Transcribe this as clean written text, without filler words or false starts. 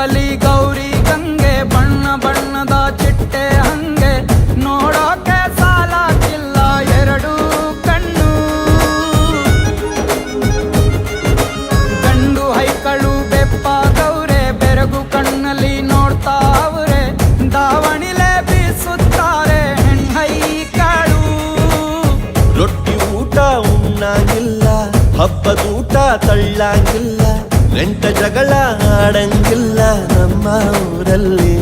ರೂಪಲಿ ಗೌರಿ ಗಂಗೆ, ಬಣ್ಣ ಬಣ್ಣದ ಚಿಟ್ಟೆ ಹಂಗೆ, ನೋಡೋಕೆ ಸಾಲಾಗಿಲ್ಲ ಎರಡು ಕಣ್ಣು. ಗಂಡು ಹೈಕಳು ಬೆಪ್ಪಾಗವ್ರೆ, ಬೆರಗು ಕಣ್ಣಲ್ಲಿ ನೋಡ್ತಾ ಅವ್ರೆ, ದಾವಣಿಲೆ ಬೀಸುತ್ತಾರೆ ಹೆಣ್ಣೈಕಳು. ರೊಟ್ಟಿ ಊಟ ಉಣ್ಣಾಗಿಲ್ಲ, ಹಬ್ಬದೂಟ ತಳ್ಳಾಗಿಲ್ಲ, ನೆಂಟ ಜಗಳ ಆಡಂಗಿಲ್ಲ ನಮ್ಮ ಊರಲ್ಲಿ.